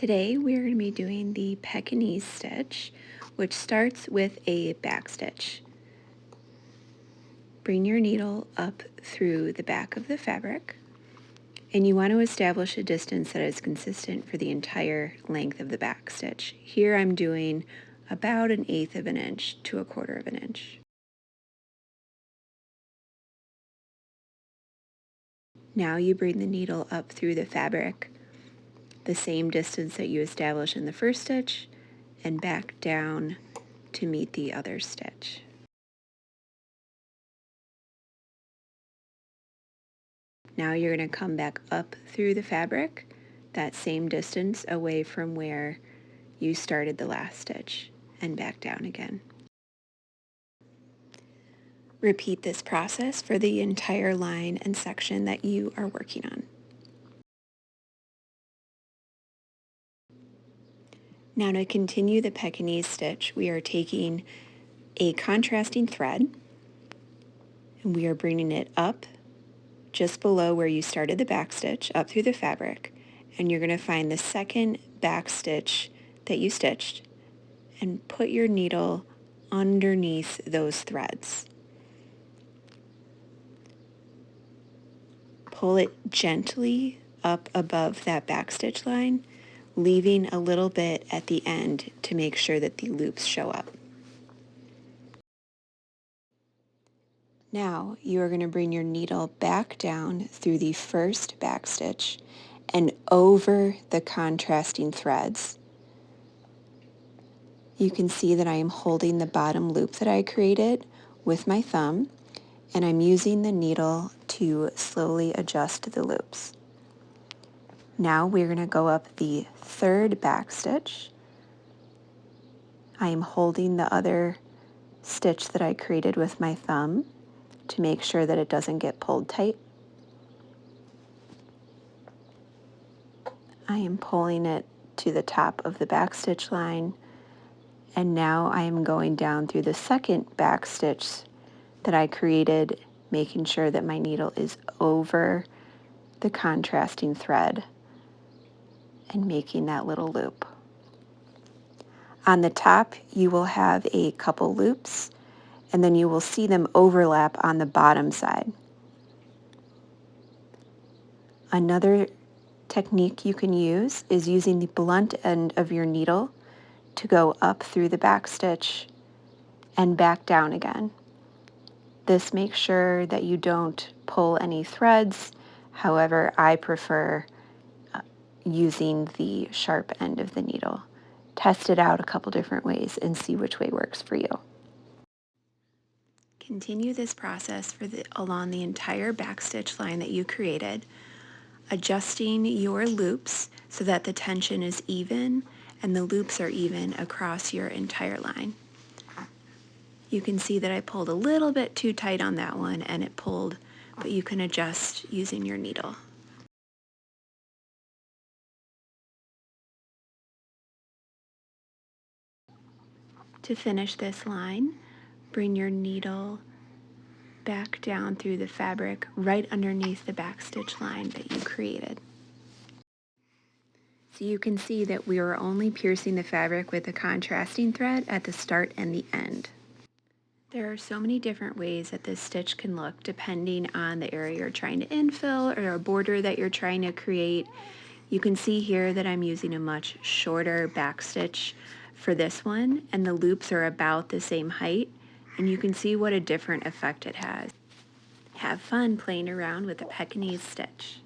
Today we are going to be doing the Pekinese stitch, which starts with a back stitch. Bring your needle up through the back of the fabric, and you want to establish a distance that is consistent for the entire length of the back stitch. Here I'm doing about 1/8 of an inch to 1/4 of an inch. Now you bring the needle up through the fabric, the same distance that you established in the first stitch, and back down to meet the other stitch. Now you're going to come back up through the fabric, that same distance away from where you started the last stitch, and back down again. Repeat this process for the entire line and section that you are working on. Now to continue the Pekinese stitch, we are taking a contrasting thread and we are bringing it up just below where you started the back stitch, up through the fabric, and you're going to find the second back stitch that you stitched and put your needle underneath those threads. Pull it gently up above that back stitch line, leaving a little bit at the end to make sure that the loops show up. Now you are going to bring your needle back down through the first back stitch and over the contrasting threads. You can see that I am holding the bottom loop that I created with my thumb, and I'm using the needle to slowly adjust the loops. Now we're going to go up the third back stitch. I am holding the other stitch that I created with my thumb to make sure that it doesn't get pulled tight. I am pulling it to the top of the back stitch line, and now I am going down through the second back stitch that I created, making sure that my needle is over the contrasting thread and making that little loop. On the top, you will have a couple loops, and then you will see them overlap on the bottom side. Another technique you can use is using the blunt end of your needle to go up through the back stitch and back down again. This makes sure that you don't pull any threads. However, I prefer using the sharp end of the needle. Test it out a couple different ways and see which way works for you. Continue this process along the entire back stitch line that you created, adjusting your loops so that the tension is even and the loops are even across your entire line. You can see that I pulled a little bit too tight on that one and it pulled, but you can adjust using your needle. To finish this line, bring your needle back down through the fabric right underneath the back stitch line that you created. So you can see that we are only piercing the fabric with a contrasting thread at the start and the end. There are so many different ways that this stitch can look depending on the area you're trying to infill or a border that you're trying to create. You can see here that I'm using a much shorter back stitch for this one, and the loops are about the same height, and you can see what a different effect it has. Have fun playing around with the Pekinese stitch.